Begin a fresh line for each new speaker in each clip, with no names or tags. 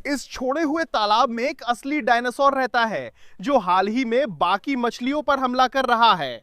इस छोड़े हुए तालाब में एक असली डायनासोर रहता है जो हाल ही में बाकी मछलियों पर हमला कर रहा है।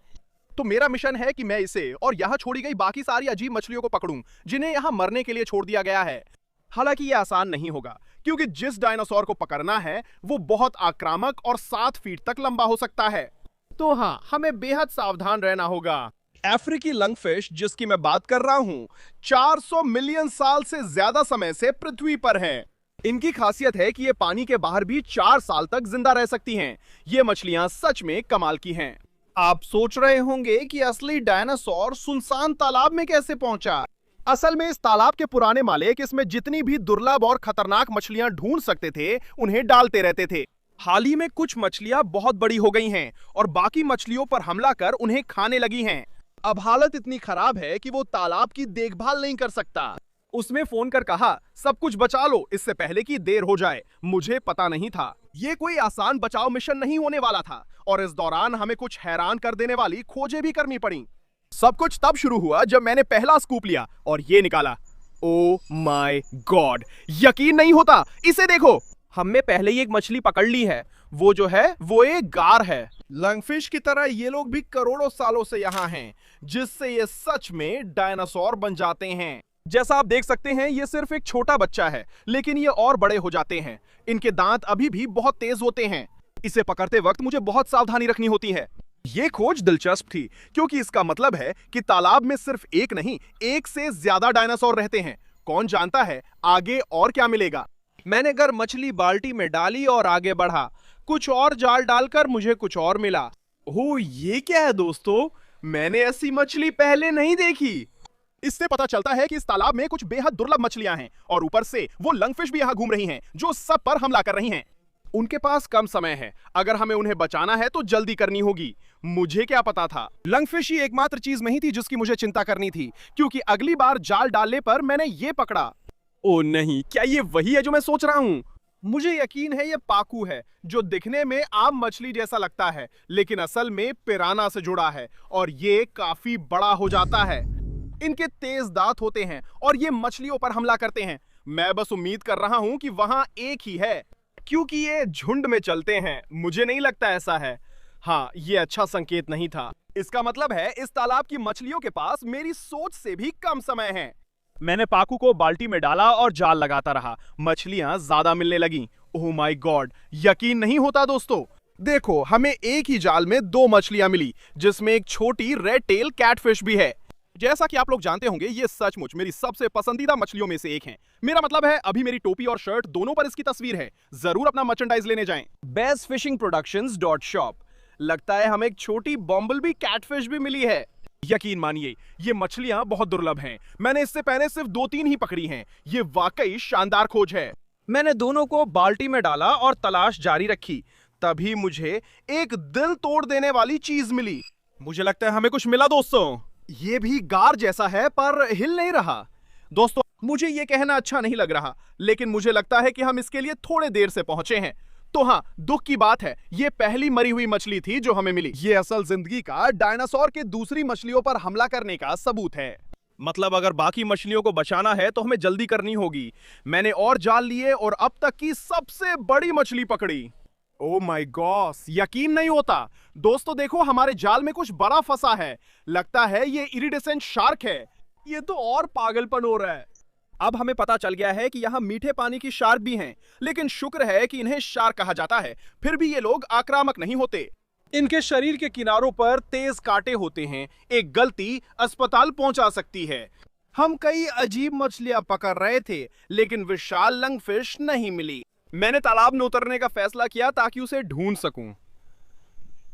तो मेरा मिशन है कि मैं इसे और यहां छोड़ी गई बाकी सारी अजीब मछलियों को पकड़ूं जिन्हें यहां मरने के लिए छोड़ दिया गया है। हालांकि यह आसान नहीं होगा क्योंकि जिस डायनासोर को पकड़ना है वो बहुत आक्रामक और 7 फीट तक लंबा हो सकता है। तो हाँ, हमें बेहद सावधान रहना होगा। अफ्रीकी लंगफिश जिसकी मैं बात कर रहा हूं 400 मिलियन साल से ज्यादा समय से पृथ्वी पर हैं। इनकी खासियत है कि ये पानी के बाहर भी 4 साल तक जिंदा रह सकती हैं। ये मछलियां सच में कमाल की हैं। आप सोच रहे होंगे कि असली डायनासोर सुनसान तालाब में कैसे पहुंचा। असल में इस तालाब के पुराने मालिक इसमें जितनी भी दुर्लभ और खतरनाक मछलियां ढूंढ सकते थे उन्हें डालते रहते थे। हाल ही में कुछ मछलियां बहुत बड़ी हो गई हैं और बाकी मछलियों पर हमला कर उन्हें खाने लगी हैं। अब हालत इतनी खराब है कि वो तालाब की देखभाल नहीं कर सकता। उसने फोन कर कहा, सब कुछ बचा लो इससे पहले कि देर हो जाए। मुझे पता नहीं था ये कोई आसान बचाव मिशन नहीं होने वाला था और इस दौरान हमें कुछ हैरान कर देने वाली खोजें भी करनी पड़ी। सब कुछ तब शुरू हुआ जब मैंने पहला स्कूप लिया और ये निकाला। ओ माय गॉड, यकीन नहीं होता, इसे देखो। हमने पहले ही एक मछली पकड़ ली है। वो जो है वो एक गार है। लंगफिश की तरह ये लोग भी करोड़ों सालों से यहाँ हैं, जिससे ये सच में डायनासोर बन जाते हैं। जैसा आप देख सकते हैं ये सिर्फ एक छोटा बच्चा है, लेकिन ये और बड़े हो जाते हैं। इनके दांत अभी भी बहुत तेज होते हैं। इसे पकड़ते वक्त मुझे बहुत सावधानी रखनी होती है। ये खोज दिलचस्प थी क्योंकि इसका मतलब है कि तालाब में सिर्फ एक नहीं, एक से ज्यादा डायनासोर रहते हैं। कौन जानता है आगे और क्या मिलेगा। मैंने अगर मछली बाल्टी में डाली और आगे बढ़ा, कुछ और जाल डालकर मुझे कुछ और मिला। ओह, ये क्या है दोस्तों, मैंने ऐसी मछली पहले नहीं देखी। इससे पता चलता है कि इस तालाब में कुछ बेहद दुर्लभ मछलियां हैं और ऊपर से वो लंगफिश भी यहाँ घूम रही हैं जो सब पर हमला कर रही हैं। उनके पास कम समय है, अगर हमें उन्हें बचाना है तो जल्दी करनी होगी। मुझे क्या पता था लंगफिश ही एकमात्र चीज नहीं थी जिसकी मुझे चिंता करनी थी, क्योंकि अगली बार जाल डालने पर मैंने ये पकड़ा। ओ नहीं, क्या ये वही है जो मैं सोच रहा हूँ। मुझे यकीन है ये पाकू है जो दिखने में आम मछली जैसा लगता है, लेकिन असल में पिराना से जुड़ा है और ये काफी बड़ा हो जाता है। इनके तेज दांत होते हैं और ये मछलियों पर हमला करते हैं। मैं बस उम्मीद कर रहा हूं कि वहां एक ही है, क्योंकि ये झुंड में चलते हैं। मुझे नहीं लगता ऐसा है। हाँ, ये अच्छा संकेत नहीं था। इसका मतलब है इस तालाब की मछलियों के पास मेरी सोच से भी कम समय है। मैंने पाकू को बाल्टी में डाला और जाल लगाता रहा। मछलियां ज्यादा मिलने लगीं। ओह माय गॉड, यकीन नहीं होता दोस्तों। देखो, हमें एक ही जाल में 2 मछलियां मिली, जिसमें एक छोटी रेड टेल कैटफिश भी है। जैसा कि आप लोग जानते होंगे ये सचमुच मेरी सबसे पसंदीदा मछलियों में से एक है। मेरा मतलब है अभी मेरी टोपी और शर्ट दोनों पर इसकी तस्वीर है। जरूर अपना मर्चेंडाइज लेने जाएं। bestfishingproductions.shop। लगता है हमें एक छोटी बॉम्बलबी कैटफिश भी मिली है। यकीन मानिए ये मछलियां बहुत दुर्लभ हैं। मैंने इससे पहले सिर्फ 2-3 ही पकड़ी हैं। ये वाकई शानदार खोज है। मैंने दोनों को बाल्टी में डाला और तलाश जारी रखी। तभी मुझे एक दिल तोड़ देने वाली चीज मिली। मुझे लगता है हमें कुछ मिला दोस्तों। ये भी गार जैसा है पर हिल नहीं रहा। दोस्तों, मुझे ये कहना अच्छा नहीं लग रहा, लेकिन मुझे लगता है कि हम इसके लिए थोड़े देर से पहुंचे हैं। तो हाँ, दुख की बात है ये पहली मरी हुई मछली थी जो हमें मिली। ये असल जिंदगी का डायनासोर के दूसरी मछलियों पर हमला करने का सबूत है। मतलब अगर बाकी मछलियों को बचाना है तो हमें जल्दी करनी होगी। मैंने और जाल लिए और अब तक की सबसे बड़ी मछली पकड़ी। ओह माय गॉड, यकीन नहीं होता। दोस्तों देखो, हमारे जाल में कुछ बड़ा फंसा है। लगता है ये इरिडेसेंट शार्क है। ये तो और पागलपन हो रहा है। अब हमें पता चल गया है कि यहाँ मीठे पानी की शार्क भी हैं, लेकिन शुक्र है कि इन्हें शार्क कहा जाता है। फिर भी ये लोग आक्रामक नहीं होते। इनके शरीर के किनारों पर तेज कांटे होते हैं। एक गलती अस्पताल पहुंचा सकती है। हम कई अजीब मछलियां पकड़ रहे थे, लेकिन विशाल लंगफिश नहीं मिली। मैंने तालाब में उतरने का फैसला किया ताकि उसे ढूंढ सकूं।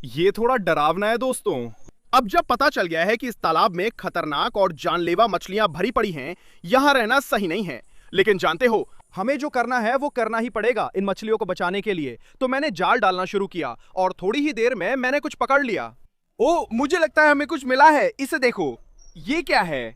ये थोड़ा डरावना है दोस्तों। अब जब पता चल गया है कि इस तालाब में खतरनाक और जानलेवा मछलियां भरी पड़ी हैं, यहां रहना सही नहीं है। लेकिन जानते हो, हमें जो करना है वो करना ही पड़ेगा इन मछलियों को बचाने के लिए। तो मैंने जाल डालना शुरू किया और थोड़ी ही देर में मैंने कुछ पकड़ लिया। ओ, मुझे लगता है हमें कुछ मिला है। इसे देखो, ये क्या है।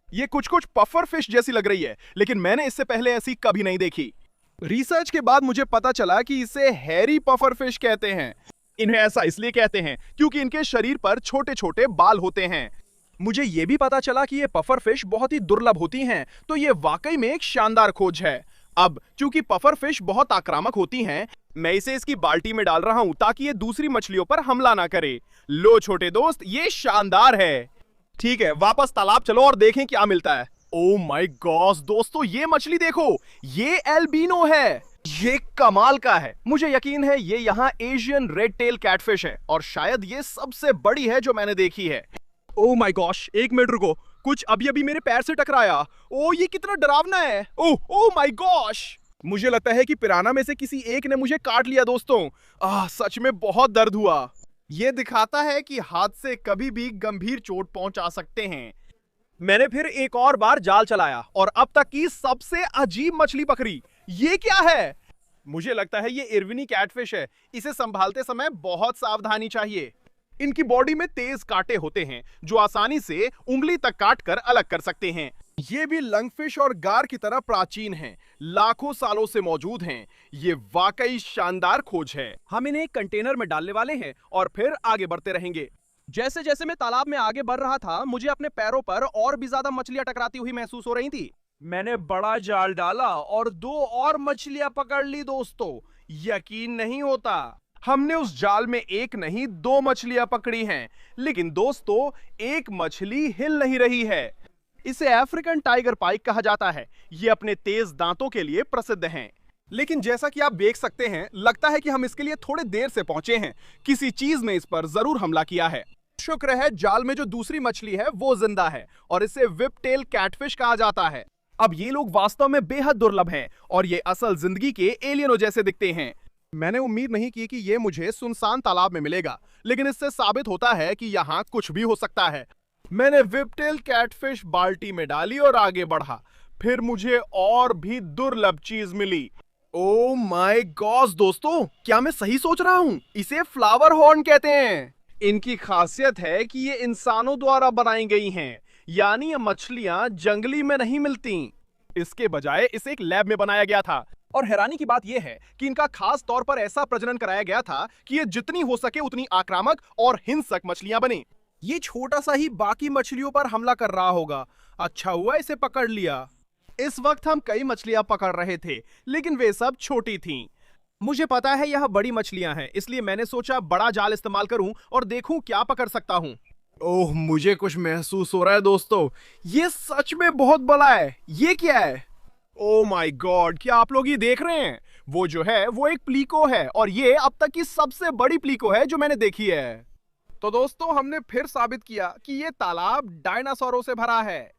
ये कुछ पफर फिश जैसी लग रही है, लेकिन मैंने इससे पहले ऐसी कभी नहीं देखी। रिसर्च के बाद मुझे पता चला कि इसे हैरी पफर फिश कहते हैं। इन्हें ऐसा इसलिए कहते हैं क्योंकि इनके शरीर पर छोटे छोटे बाल होते हैं। मुझे यह भी पता चला कि ये पफर फिश बहुत ही दुर्लभ होती हैं, तो ये वाकई में एक शानदार खोज है। अब चूंकि पफर फिश बहुत आक्रामक होती हैं, मैं इसे इसकी बाल्टी में डाल रहा हूं ताकि ये दूसरी मछलियों पर हमला ना करे। लो छोटे दोस्त, ये शानदार है। ठीक है, वापस तालाब चलो और देखें क्या मिलता है। ओ माय गॉड दोस्तों, ये मछली देखो, ये एल्बिनो है। ये कमाल का है। मुझे यकीन है ये यहाँ एशियन रेड टेल कैटफिश है और शायद ये सबसे बड़ी है जो मैंने देखी है। ओ माय गॉश, एक मिनट रुको, कुछ अभी अभी मेरे पैर से टकराया। ओ ये कितना डरावना है। ओ माय गॉश, मुझे लगता है कि पिराना में से किसी एक ने मुझे काट लिया दोस्तों। सच में बहुत दर्द हुआ। ये दिखाता है कि हादसे कभी भी गंभीर चोट पहुंचा सकते हैं। मैंने फिर एक और बार जाल चलाया और अब तक की सबसे अजीब मछली पकड़ी। ये क्या है? मुझे लगता है ये इरविनी कैटफिश है। इसे संभालते समय बहुत सावधानी चाहिए। इनकी बॉडी में तेज कांटे होते हैं जो आसानी से उंगली तक काट कर अलग कर सकते हैं। ये भी लंगफिश और गार की तरह प्राचीन हैं, लाखों सालों से मौजूद हैं। ये वाकई शानदार खोज है। हम इन्हें एक कंटेनर में डालने वाले हैं और फिर आगे बढ़ते रहेंगे। जैसे जैसे मैं तालाब में आगे बढ़ रहा था, मुझे अपने पैरों पर और भी ज्यादा मछलियां टकराती हुई महसूस हो रही थी। मैंने बड़ा जाल डाला और 2 और मछलियां पकड़ ली दोस्तों। यकीन नहीं होता, हमने उस जाल में एक नहीं 2 मछलियां पकड़ी हैं। लेकिन दोस्तों, एक मछली हिल नहीं रही है। इसे अफ्रीकन टाइगर पाइक कहा जाता है। ये अपने तेज दांतों के लिए प्रसिद्ध हैं। लेकिन जैसा कि आप देख सकते हैं, लगता है कि हम इसके लिए थोड़े देर से पहुंचे हैं। किसी चीज ने इस पर जरूर हमला किया है। शुक्र है जाल में जो दूसरी मछली है वो जिंदा है और इसे व्हिप-टेल कैटफिश कहा जाता है। अब ये लोग वास्तव में बेहद दुर्लभ हैं और ये असल जिंदगी के एलियनों जैसे दिखते हैं। मैंने उम्मीद नहीं की कि ये मुझे सुनसान तालाब में मिलेगा, लेकिन इससे साबित होता है कि यहाँ कुछ भी हो सकता है। मैंने व्हिप-टेल कैटफिश बाल्टी में डाली और आगे बढ़ा। फिर मुझे और भी दुर्लभ चीज मिली। ओ माय गॉड दोस्तों, क्या मैं सही सोच रहा हूँ? इसे फ्लावर हॉर्न कहते हैं। इनकी खासियत है कि ये इंसानों द्वारा बनाई गई हैं, यानी ये मछलियां जंगली में नहीं मिलती। इसके बजाय इसे एक लैब में बनाया गया था और हैरानी की बात यह है कि इनका खास तौर पर ऐसा प्रजनन कराया गया था कि ये जितनी हो सके उतनी आक्रामक और हिंसक मछलियां बने। ये छोटा सा ही बाकी मछलियों पर हमला कर रहा होगा। अच्छा हुआ इसे पकड़ लिया। इस वक्त हम कई मछलियां पकड़ रहे थे, लेकिन वे सब छोटी थीं। मुझे पता है यह बड़ी मछलियां हैं, इसलिए मैंने सोचा बड़ा जाल इस्तेमाल करूं और देखूं क्या पकड़ सकता हूं। ओह, मुझे कुछ महसूस हो रहा है दोस्तों। ये सच में बहुत बड़ा है। ये क्या है? ओह माय गॉड, क्या आप लोग ये देख रहे हैं? वो जो है वो एक प्लीको है और ये अब तक की सबसे बड़ी प्लीको है जो मैंने देखी है। तो दोस्तों, हमने फिर साबित किया कि ये तालाब डायनासोरों से भरा है,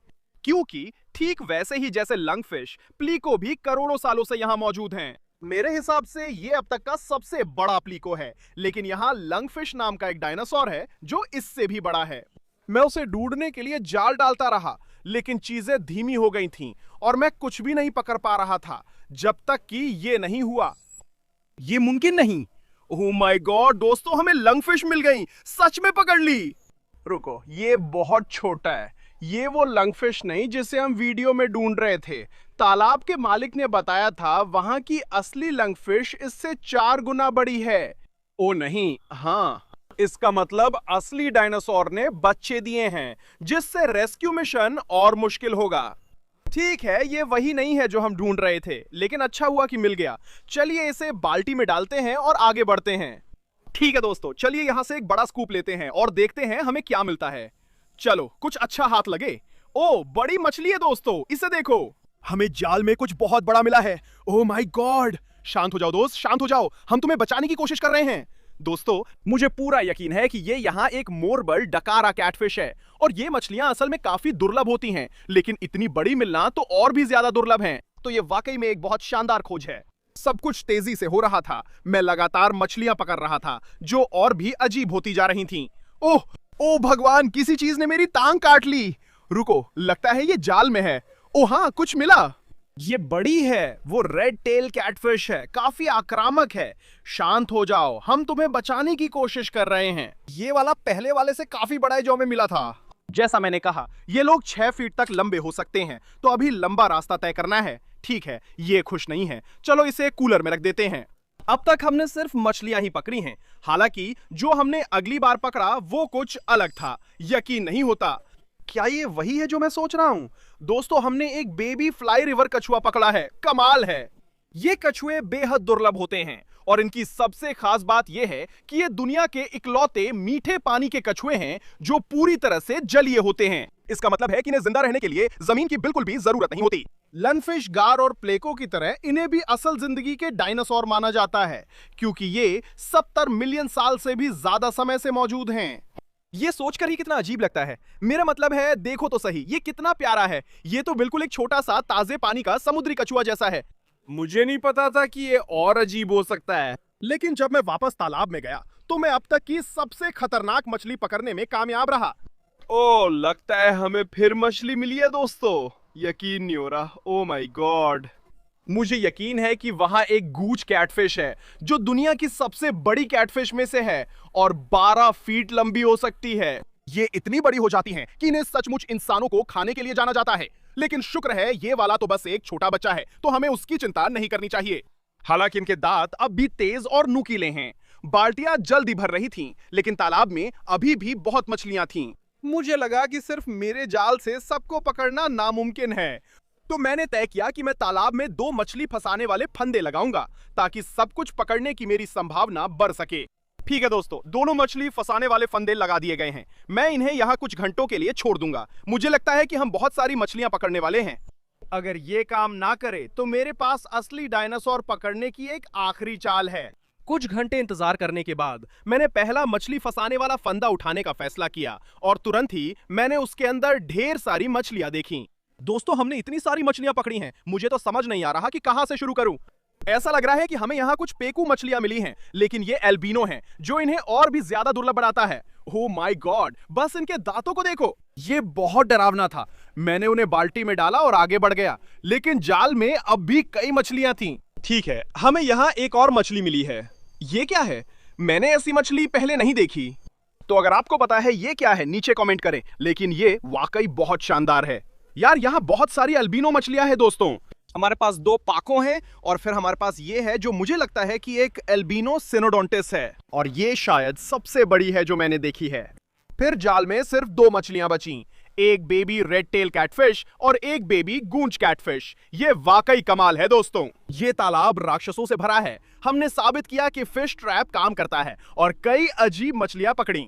क्योंकि ठीक वैसे ही जैसे लंगफिश, प्लीको भी करोड़ों सालों से यहाँ मौजूद हैं। मेरे हिसाब से ये अब तक का सबसे बड़ा प्लीको है, लेकिन यहाँ लंगफिश नाम का एक डायनासोर है जो इससे भी बड़ा है। मैं उसे ढूंढने के लिए जाल डालता रहा, लेकिन चीजें धीमी हो गई थीं और मैं कुछ भी नहीं पकड़ पा रहा था जब तक कि ये नहीं हुआ। ये मुमकिन नहीं। ओह माय गॉड दोस्तों, हमें लंगफिश मिल गई। सच में पकड़ ली। रुको, ये बहुत छोटा है। ये वो लंगफिश नहीं जिसे हम वीडियो में ढूंढ रहे थे। तालाब के मालिक ने बताया था वहां की असली लंगफिश इससे 4 गुना बड़ी है। ओ नहीं, हाँ, इसका मतलब असली डायनासोर ने बच्चे दिए हैं, जिससे रेस्क्यू मिशन और मुश्किल होगा। ठीक है, ये वही नहीं है जो हम ढूंढ रहे थे, लेकिन अच्छा हुआ कि मिल गया। चलिए इसे बाल्टी में डालते हैं और आगे बढ़ते हैं। ठीक है दोस्तों, चलिए यहां से एक बड़ा स्कूप लेते हैं और देखते हैं हमें क्या मिलता है। चलो, कुछ अच्छा हाथ लगे। ओ, बड़ी मछली है दोस्तों, इसे देखो। हमें जाल में कुछ बहुत बड़ा मिला है। Oh my God. शांत हो जाओ दोस्त, शांत हो जाओ, हम तुम्हें बचाने की कोशिश कर रहे हैं। दोस्तों, मुझे पूरा यकीन है कि ये यहाँ एक मोरबल डकारा कैटफिश है और ये मछलियां असल में काफी दुर्लभ होती हैं, लेकिन इतनी बड़ी मिलना तो और भी ज्यादा दुर्लभ है। तो ये वाकई में एक बहुत शानदार खोज है। सब कुछ तेजी से हो रहा था। मैं लगातार मछलियां पकड़ रहा था जो और भी अजीब होती जा रही थीं। ओह ओ भगवान, किसी चीज ने मेरी टांग काट ली। रुको, लगता है ये जाल में है। ओ हाँ, कुछ मिला। ये बड़ी है, वो रेड टेल कैटफिश है, काफी आक्रामक है। शांत हो जाओ, हम तुम्हें बचाने की कोशिश कर रहे हैं। ये वाला पहले वाले से काफी बड़ा है जो हमें मिला था। जैसा मैंने कहा, ये लोग 6 फीट तक लंबे हो सकते हैं, तो अभी लंबा रास्ता तय करना है। ठीक है, ये खुश नहीं है। चलो इसे कूलर में रख देते हैं। अब तक हमने सिर्फ मछलियां ही पकड़ी हैं, हालांकि जो हमने अगली बार पकड़ा वो कुछ अलग था। यकीन नहीं होता, क्या ये वही है जो मैं सोच रहा हूं? दोस्तों, हमने एक बेबी फ्लाई रिवर कछुआ पकड़ा है। कमाल है। ये कछुए बेहद दुर्लभ होते हैं और इनकी सबसे खास बात यह है कि ये दुनिया के इकलौते मीठे पानी के कछुए हैं जो पूरी तरह से जलीय होते हैं। इसका मतलब है कि इन्हें जिंदा रहने के लिए जमीन की बिल्कुल भी जरूरत नहीं होती। लनफिश, गार और प्लेको की तरह इन्हें भी असल जिंदगी के डायनासोर माना जाता है क्योंकि ये 70 मिलियन साल से भी ज्यादा समय से मौजूद हैं। ये सोचकर ही कितना अजीब लगता है। मेरा मतलब है, देखो तो सही, ये कितना प्यारा है। ये तो बिल्कुल एक छोटा सा ताजे पानी का समुद्री कछुआ जैसा है। मुझे नहीं पता था कि ये और अजीब हो सकता है। लेकिन जब मैं वापस तालाब में गया तो मैं अब तक की सबसे खतरनाक मछली पकड़ने में कामयाब रहा। ओह, लगता है हमें फिर मछली मिली है दोस्तों। यकीन नहीं हो रहा। Oh my God. मुझे यकीन है कि वहां एक गूंज कैटफिश है जो दुनिया की सबसे बड़ी कैटफिश में से है और 12 फीट लंबी हो सकती है। ये इतनी बड़ी हो जाती हैं कि इन्हें सचमुच इंसानों को खाने के लिए जाना जाता है। लेकिन शुक्र है ये वाला तो बस एक छोटा बच्चा है, तो हमें उसकी चिंता नहीं करनी चाहिए। हालांकि इनके दांत अब भी तेज और नुकीले हैं। बाल्टियां जल्दी भर रही थीं, लेकिन तालाब में अभी भी बहुत मछलियां थीं। मुझे लगा कि सिर्फ मेरे जाल से सबको पकड़ना नामुमकिन है, तो मैंने तय किया कि मैं तालाब में 2 मछली फंसाने वाले फंदे लगाऊंगा ताकि सब कुछ पकड़ने की मेरी संभावना बढ़ सके। ठीक है दोस्तों, दोनों मछली फंसाने वाले फंदे लगा दिए गए हैं। मैं इन्हें यहाँ कुछ घंटों के लिए छोड़ दूंगा। मुझे लगता है कि हम बहुत सारी मछलियां पकड़ने वाले हैं। अगर ये काम ना करे तो मेरे पास असली डायनासोर पकड़ने की एक आखिरी चाल है। कुछ घंटे इंतजार करने के बाद मैंने पहला मछली फंसाने वाला फंदा उठाने का फैसला किया और तुरंत ही मैंने उसके अंदर ढेर सारी मछलियां देखी। दोस्तों, हमने इतनी सारी मछलियां पकड़ी हैं, मुझे तो समझ नहीं आ रहा कि कहां से शुरू करूं। ऐसा लग रहा है कि हमें यहाँ कुछ पेकू मछलियां मिली हैं, लेकिन ये एल्बिनो हैं, जो इन्हें और भी ज्यादा दुर्लभ बनाता है। ओह माय गॉड, बस इनके दांतों को देखो। ये बहुत डरावना था। मैंने उन्हें बाल्टी में डाला और आगे बढ़ गया, लेकिन जाल में अब भी कई मछलियां थीं। ठीक है, हमें यहाँ एक और मछली मिली है। ये क्या है? मैंने ऐसी मछली पहले नहीं देखी। तो अगर आपको पता है ये क्या है, नीचे कमेंट करें। लेकिन ये वाकई बहुत शानदार है। यार, यहाँ बहुत सारी अल्बिनो मछलियां हैं दोस्तों। हमारे पास 2 पाको हैं और फिर हमारे पास ये है जो मुझे लगता है कि एक एल्बिनो सिनोडोंटिस है, और ये शायद सबसे बड़ी है जो मैंने देखी है। फिर जाल में सिर्फ 2 मछलियां बची, एक बेबी रेड टेल कैटफिश और एक बेबी गूंज कैटफिश। ये वाकई कमाल है दोस्तों। ये तालाब राक्षसों से भरा है। हमने साबित किया कि फिश ट्रैप काम करता है और कई अजीब मछलियां पकड़ी।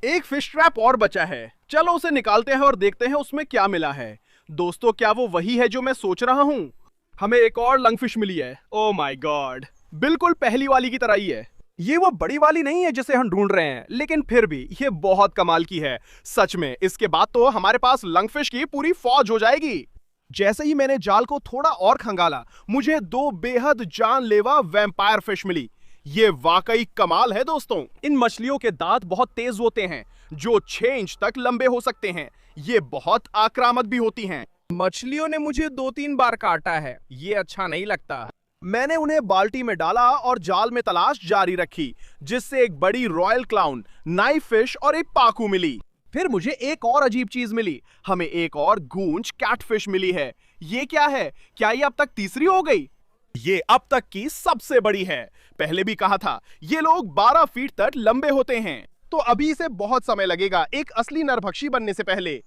एक फिश ट्रैप और बचा है, चलो उसे निकालते हैं और देखते हैं उसमें क्या मिला है। दोस्तों, क्या वो वही है जो मैं सोच रहा हूं? हमें एक और लंगफिश मिली है। ओह माय गॉड, बिल्कुल पहली वाली की तरह ही है। ये वो बड़ी वाली नहीं है जिसे हम ढूंढ रहे हैं, लेकिन फिर भी ये बहुत कमाल की है। सच में, इसके बाद तो हमारे पास लंगफिश की पूरी फौज हो जाएगी। जैसे ही मैंने जाल को थोड़ा और खंगाला, मुझे 2 बेहद जानलेवा वैम्पायर फिश मिली। ये वाकई कमाल है दोस्तों। इन मछलियों के दांत बहुत तेज होते हैं, जो 6 इंच तक लंबे हो सकते हैं। ये बहुत आक्रामक भी होती हैं। मछलियों ने मुझे 2-3 बार काटा है, ये अच्छा नहीं लगता। मैंने उन्हें बाल्टी में डाला और जाल में तलाश जारी रखी, जिससे एक बड़ी रॉयल क्लाउन, नाइफ फिश और एक पाकू मिली। फिर मुझे एक और अजीब चीज मिली। हमें एक और गूंज कैटफिश मिली है। ये क्या है? क्या ये अब तक तीसरी हो गई? ये अब तक की सबसे बड़ी है। पहले भी कहा था, ये लोग 12 फीट तक लंबे होते हैं, तो अभी इसे बहुत समय लगेगा एक असली नरभक्षी बनने से पहले।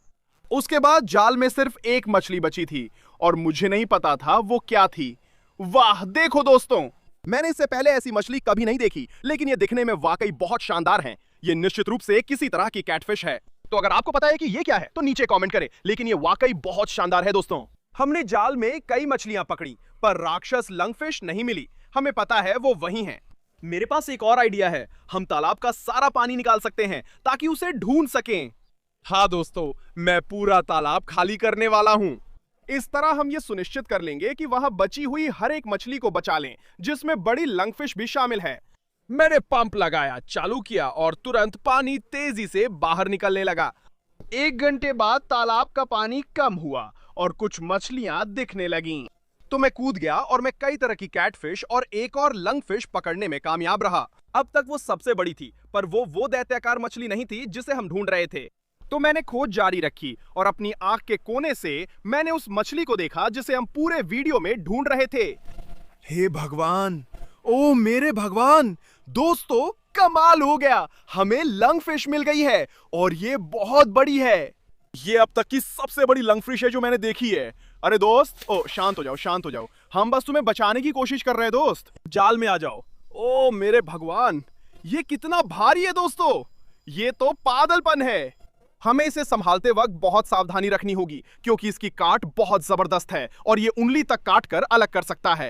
उसके बाद जाल में सिर्फ एक मछली बची थी और मुझे नहीं पता था वो क्या थी। वाह, देखो दोस्तों, मैंने इससे पहले ऐसी मछली कभी नहीं देखी, लेकिन ये दिखने में वाकई बहुत शानदार हैं। ये निश्चित रूप से किसी तरह की कैटफिश है। तो अगर आपको पता है कि ये क्या है तो नीचे कमेंट करें, लेकिन ये वाकई बहुत शानदार है दोस्तों। हमने जाल में कई मछलियां पकड़ी, पर राक्षस लंगफिश नहीं मिली। हमें पता है वो वही हैं। मेरे पास एक और आइडिया है। हम तालाब का सारा पानी निकाल सकते हैं ताकि उसे ढूंढ सकें। हाँ दोस्तों, मैं पूरा तालाब खाली करने वाला हूं। इस तरह हम ये सुनिश्चित कर लेंगे कि वहां बची हुई हर एक मछली को बचा लें, जिसमें बड़ी लंगफिश भी शामिल है। मैंने पंप लगाया, चालू किया और तुरंत पानी तेजी से बाहर निकलने लगा। 1 घंटे बाद तालाब का पानी कम हुआ और कुछ मछलियां दिखने लगीं। तो मैं कूद गया और मैं कई तरह की कैटफिश और एक और लंगफिश पकड़ने में कामयाब रहा। अब तक वो सबसे बड़ी थी, पर वो दैत्याकार मछली नहीं थी जिसे हम ढूंढ रहे थे। तो मैंने खोज जारी रखी और अपनी आंख के कोने से मैंने उस मछली को देखा जिसे हम पूरे वीडियो में ढूंढ रहे थे। हे भगवान, ओ मेरे भगवान! दोस्तों, कमाल हो गया, हमें लंगफिश मिल गई है और ये बहुत बड़ी है। ये अब तक की सबसे बड़ी लंगफिश है जो मैंने देखी है। अरे दोस्त, ओ शांत हो जाओ, शांत हो जाओ। हम बस तुम्हें बचाने की कोशिश कर रहे हैं दोस्त। जाल में आ जाओ। ओ मेरे भगवान, ये कितना भारी है दोस्तों। ये तो पागलपन है। हमें इसे संभालते वक्त बहुत सावधानी रखनी होगी क्योंकि इसकी काट बहुत जबरदस्त है और ये उंगली तक काट कर अलग कर सकता है।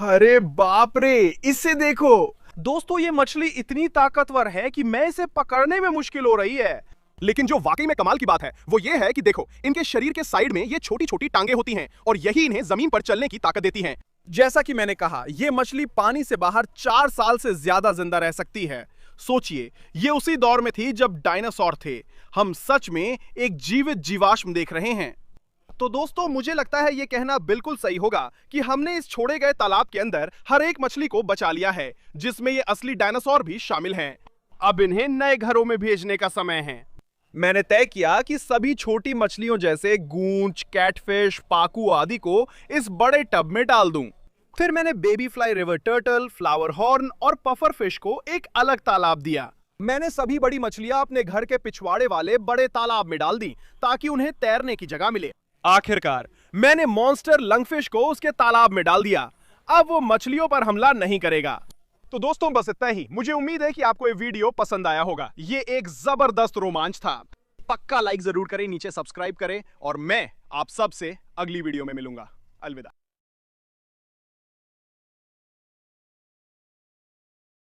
अरे बाप रे, इसे देखो दोस्तों, ये मछली इतनी ताकतवर है कि मैं इसे पकड़ने में मुश्किल हो रही है। लेकिन जो वाकई में कमाल की बात है वो ये है कि देखो, इनके शरीर के साइड में ये छोटी छोटी टांगे होती हैं और यही इन्हें जमीन पर चलने की ताकत देती हैं। जैसा कि मैंने कहा, ये मछली पानी से बाहर 4 साल से ज्यादा जिंदा रह सकती है। सोचिए, ये उसी दौर में थी जब डायनासोर थे। हम सच में एक जीवित जीवाश्म देख रहे हैं। तो दोस्तों, मुझे लगता है ये कहना बिल्कुल सही होगा कि हमने इस छोड़े गए तालाब के अंदर हर एक मछली को बचा लिया है, जिसमें ये असली डायनासोर भी शामिल हैं। अब इन्हें नए घरों में भेजने का समय है। मैंने तय किया कि सभी छोटी मछलियों जैसे गूंच, कैटफिश, पाकू आदि को इस बड़े टब में डाल दूं। फिर मैंने baby fly, river turtle, flower horn और पफर फिश को एक अलग तालाब दिया। मैंने सभी बड़ी मछलियां अपने घर के पिछवाड़े वाले बड़े तालाब में डाल दी ताकि उन्हें तैरने की जगह मिले। आखिरकार मैंने मॉन्स्टर लंगफिश को उसके तालाब में डाल दिया। अब वो मछलियों पर हमला नहीं करेगा। तो दोस्तों, बस इतना ही। मुझे उम्मीद है कि आपको ये वीडियो पसंद आया होगा। ये एक जबरदस्त रोमांच था। पक्का लाइक जरूर करें, नीचे सब्सक्राइब करें और मैं आप सबसे अगली वीडियो में मिलूंगा। अलविदा।